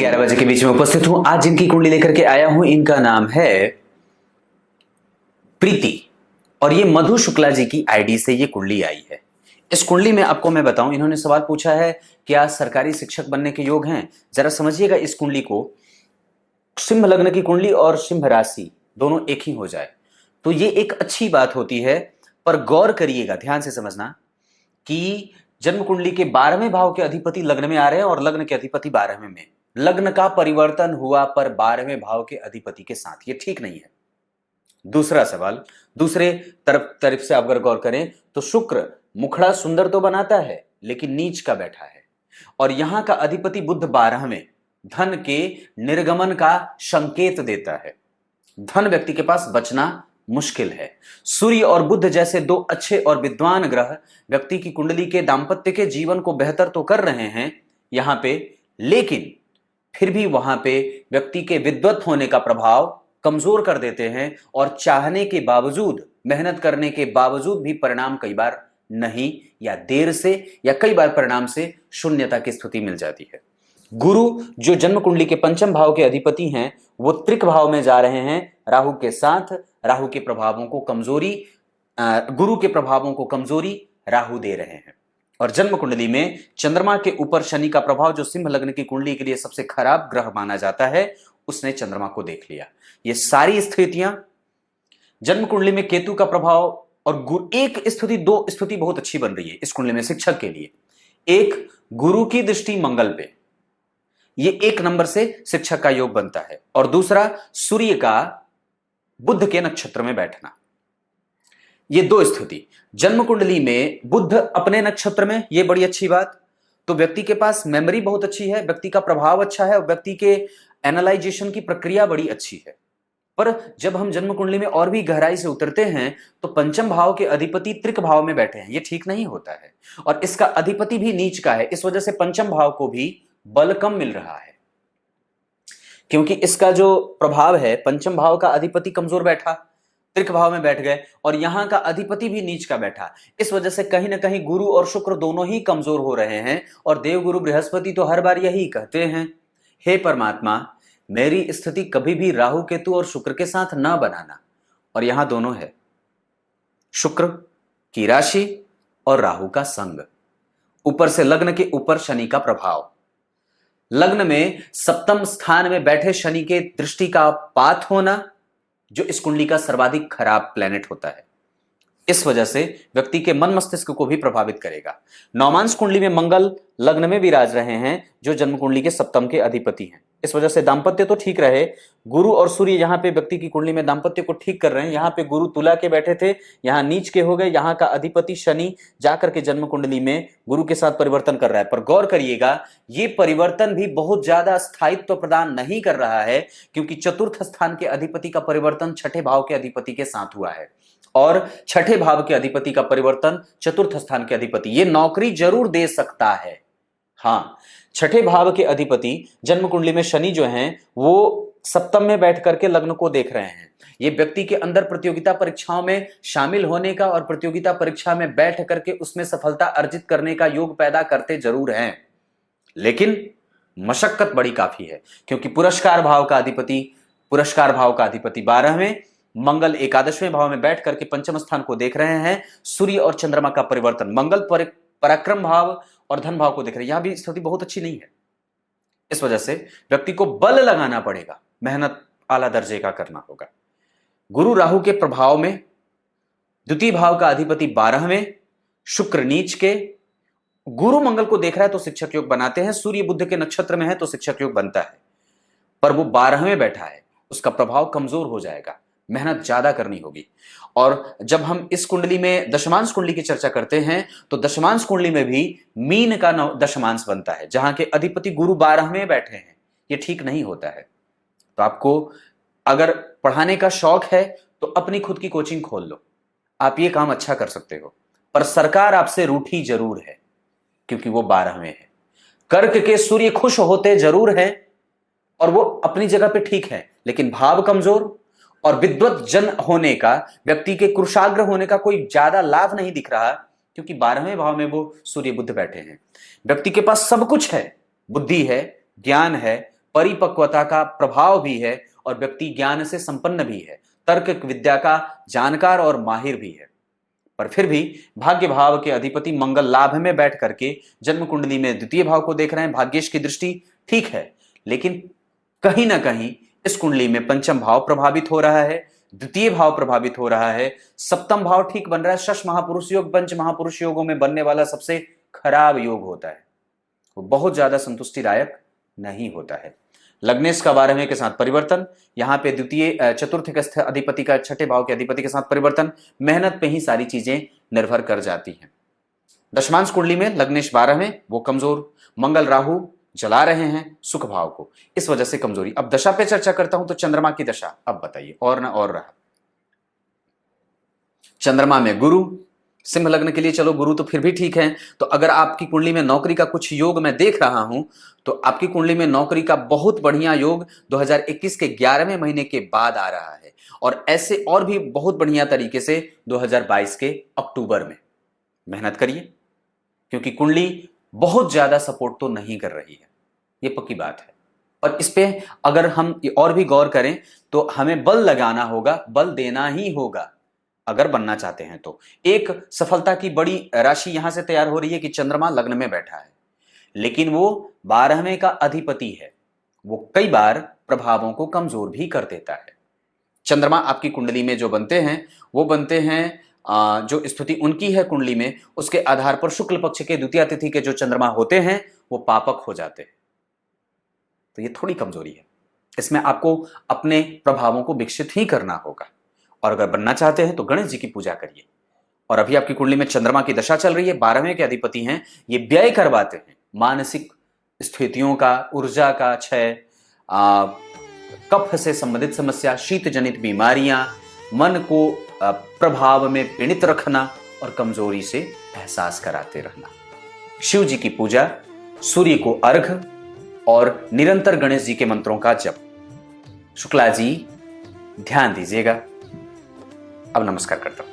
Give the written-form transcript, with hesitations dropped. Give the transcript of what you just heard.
11 बजे के बीच में उपस्थित हूं। आज जिनकी कुंडली लेकर के आया हूं इनका नाम है प्रीति और ये मधु शुक्ला जी की आईडी से ये कुंडली आई है। इस कुंडली में आपको मैं बताऊं, इन्होंने सवाल पूछा है क्या सरकारी शिक्षक बनने के योग हैं। जरा समझिएगा इस कुंडली को। सिंह लग्न की कुंडली और सिंह राशि दोनों एक ही हो जाए तो ये एक अच्छी बात होती है, पर गौर करिएगा, ध्यान से समझना कि जन्म कुंडली के 12वें भाव के अधिपति लग्न में आ रहे हैं और लग्न के अधिपति 12वें में। लग्न का परिवर्तन हुआ पर 12वें भाव के अधिपति के साथ, ये ठीक नहीं है। दूसरा सवाल, दूसरे तरफ से अगर गौर करें तो शुक्र मुखड़ा सुंदर तो बनाता है लेकिन नीच का बैठा है और यहां का अधिपति बुध 12वें धन के निर्गमन का संकेत देता है। धन व्यक्ति के पास बचना मुश्किल है। सूर्य और बुध जैसे दो अच्छे और विद्वान ग्रह व्यक्ति की कुंडली के दांपत्य के जीवन को बेहतर तो कर रहे हैं यहां पे, लेकिन फिर भी वहां पे व्यक्ति के विद्वत होने का प्रभाव कमजोर कर देते हैं और चाहने के बावजूद, मेहनत करने के बावजूद भी परिणाम कई बार नहीं या देर से या कई बार परिणाम से शून्यता की स्थिति मिल जाती है। गुरु जो जन्म कुंडली के पंचम भाव के अधिपति हैं वो त्रिक भाव में जा रहे हैं राहु के साथ। राहु के प्रभावों को कमजोरी, गुरु के प्रभावों को कमजोरी राहु दे रहे हैं और जन्म कुंडली में चंद्रमा के ऊपर शनि का प्रभाव जो सिंह लग्न की कुंडली के लिए सबसे खराब ग्रह माना जाता है उसने चंद्रमा को देख लिया। ये सारी स्थितियां जन्म कुंडली में केतु का प्रभाव और एक स्थिति, दो स्थिति बहुत अच्छी बन रही है इस कुंडली में शिक्षक के लिए। एक, गुरु की दृष्टि मंगल पे, ये एक नंबर से शिक्षक का योग बनता है और दूसरा सूर्य का बुध के नक्षत्र में बैठना। ये दो स्थिति जन्म कुंडली में बुध अपने नक्षत्र में, ये बड़ी अच्छी बात। तो व्यक्ति के पास मेमोरी बहुत अच्छी है, व्यक्ति का प्रभाव अच्छा है और व्यक्ति के एनालाइजेशन की प्रक्रिया बड़ी अच्छी है। पर जब हम जन्म कुंडली में और भी गहराई से उतरते हैं तो पंचम भाव के अधिपति त्रिक भाव में बैठे हैं, ये ठीक नहीं होता है और इसका अधिपति भी नीच का है। इस वजह से पंचम भाव को भी बल कम मिल रहा है क्योंकि इसका जो प्रभाव है, पंचम भाव का अधिपति कमजोर बैठा, त्रिक भाव में बैठ गए और यहां का अधिपति भी नीच का बैठा। इस वजह से कहीं ना कहीं गुरु और शुक्र दोनों ही कमजोर हो रहे हैं और देवगुरु बृहस्पति तो हर बार यही कहते हैं, हे परमात्मा मेरी स्थिति कभी भी राहु केतु और शुक्र के साथ ना बनाना। और यहां दोनों है, शुक्र की राशि और राहु का संग, ऊपर से लग्न के ऊपर शनि का प्रभाव, लग्न में सप्तम स्थान में बैठे शनि के दृष्टि का पात होना जो इस कुंडली का सर्वाधिक खराब प्लेनेट होता है। इस वजह से व्यक्ति के मन मस्तिष्क को भी प्रभावित करेगा। नौमांश कुंडली में मंगल लग्न में विराज रहे हैं जो जन्म कुंडली के सप्तम के अधिपति हैं। इस वजह से दांपत्य तो ठीक रहे। गुरु और सूर्य यहां पे व्यक्ति की कुंडली में दांपत्य को ठीक कर रहे हैं। यहां पे गुरु तुला के बैठे थे, यहां नीच के हो गए। यहां का अधिपति शनि जाकर के जन्म कुंडली में गुरु के साथ परिवर्तन कर रहा है। पर गौर करिएगा ये परिवर्तन भी बहुत ज्यादा स्थायित्व प्रदान नहीं कर रहा है क्योंकि चतुर्थ स्थान के अधिपति का परिवर्तन छठे भाव के अधिपति के साथ हुआ है और छठे भाव के अधिपति का परिवर्तन चतुर्थ स्थान के अधिपति, ये नौकरी जरूर दे सकता है। हाँ, छठे भाव के अधिपति जन्म कुंडली में शनि जो हैं वो सप्तम में बैठ करके लग्न को देख रहे हैं। ये व्यक्ति के अंदर प्रतियोगिता परीक्षाओं में शामिल होने का और प्रतियोगिता परीक्षा में बैठ करके उसमें सफलता अर्जित करने का योग पैदा करते जरूर हैं, लेकिन मशक्कत बड़ी काफी है क्योंकि पुरस्कार भाव का अधिपति 12वें, मंगल एकादशवें भाव में बैठ करके पंचम स्थान को देख रहे हैं। सूर्य और चंद्रमा का परिवर्तन, मंगल पराक्रम भाव और धन भाव को देख रहे हैं। यहां भी स्थिति बहुत अच्छी नहीं है। इस वजह से व्यक्ति को बल लगाना पड़ेगा, मेहनत आला दर्जे का करना होगा। गुरु राहु के प्रभाव में द्वितीय भाव का अधिपति 12वें, शुक्र नीच के, गुरु मंगल को देख रहा है तो शिक्षक योग बनाते हैं। सूर्य बुध के नक्षत्र में है तो शिक्षक योग बनता है, पर वो 12वें बैठा है, उसका प्रभाव कमजोर हो जाएगा, मेहनत ज्यादा करनी होगी। और जब हम इस कुंडली में दशमांश कुंडली की चर्चा करते हैं तो दशमांश कुंडली में भी मीन का दशमांश बनता है जहां के अधिपति गुरु 12वें बैठे हैं। ये ठीक नहीं होता है। तो आपको अगर पढ़ाने का शौक है तो अपनी खुद की कोचिंग खोल लो, आप ये काम अच्छा कर सकते हो। पर सरकार आपसे रूठी जरूर है क्योंकि वो 12वें है। कर्क के सूर्य खुश होते जरूर हैं और वो अपनी जगह पे ठीक है, लेकिन भाव कमजोर और विद्वत जन होने का, व्यक्ति के कुशाग्र होने का कोई ज्यादा लाभ नहीं दिख रहा क्योंकि 12वें भाव में वो सूर्य बुध बैठे हैं। व्यक्ति के पास सब कुछ है, बुद्धि है, ज्ञान है, परिपक्वता का प्रभाव भी है और व्यक्ति ज्ञान से संपन्न भी है, तर्क विद्या का जानकार और माहिर भी है। पर फिर भी भाग्य भाव के अधिपति मंगल लाभ में बैठ करके जन्म कुंडली में द्वितीय भाव को देख रहे हैं। भाग्येश की दृष्टि ठीक है, लेकिन कहीं ना कहीं इस कुंडली में पंचम भाव प्रभावित हो रहा है, द्वितीय भाव प्रभावित हो रहा है, सप्तम भाव ठीक बन रहा है। षष्ठ महापुरुष योग पंच महापुरुष योगों में बनने वाला सबसे खराब योग होता है, वो बहुत ज्यादा संतुष्टिदायक नहीं होता है। लग्नेश का 12वें के साथ परिवर्तन, यहां पे द्वितीय चतुर्थ के अधिपति का छठे भाव के अधिपति के साथ परिवर्तन, मेहनत पे ही सारी चीजें निर्भर कर जाती हैं। दशमांश कुंडली में लग्नेश 12वें, वो कमजोर, मंगल राहु जला रहे हैं सुख भाव को, इस वजह से कमजोरी। अब दशा पे चर्चा करता हूं तो चंद्रमा की दशा अब बताइए, और ना और रहा। चंद्रमा में गुरु, सिंह लग्न के लिए चलो गुरु तो फिर भी ठीक है। तो अगर आपकी कुंडली में नौकरी का कुछ योग मैं देख रहा हूं तो आपकी कुंडली में नौकरी का बहुत बढ़िया योग 2021 के 11वें महीने के बाद आ रहा है, और ऐसे और भी बहुत बढ़िया तरीके से 2022 के अक्टूबर में। मेहनत करिए, क्योंकि कुंडली बहुत ज्यादा सपोर्ट तो नहीं कर रही है, ये पक्की बात है। और इस पे अगर हम और भी गौर करें तो हमें बल लगाना होगा, बल देना ही होगा अगर बनना चाहते हैं तो। एक सफलता की बड़ी राशि यहां से तैयार हो रही है कि चंद्रमा लग्न में बैठा है, लेकिन वो 12वें का अधिपति है, वो कई बार प्रभावों को कमजोर भी कर देता है। चंद्रमा आपकी कुंडली में जो बनते हैं वो बनते हैं जो स्थिति उनकी है कुंडली में, उसके आधार पर शुक्ल पक्ष के द्वितीय तिथि के जो चंद्रमा होते हैं वो पापक हो जाते हैं। तो ये थोड़ी कमजोरी है, इसमें आपको अपने प्रभावों को विकसित ही करना होगा। और अगर बनना चाहते हैं तो गणेश जी की पूजा करिए। और अभी आपकी कुंडली में चंद्रमा की दशा चल रही है, 12वें के अधिपति हैं, ये व्यय करवाते हैं, मानसिक स्थितियों का, ऊर्जा का क्षय, कफ से संबंधित समस्या, शीत जनित बीमारियां, मन को प्रभाव में पीड़ित रखना और कमजोरी से एहसास कराते रहना। शिव जी की पूजा, सूर्य को अर्घ और निरंतर गणेश जी के मंत्रों का जप। शुक्ला जी ध्यान दीजिएगा। अब नमस्कार करता हूं।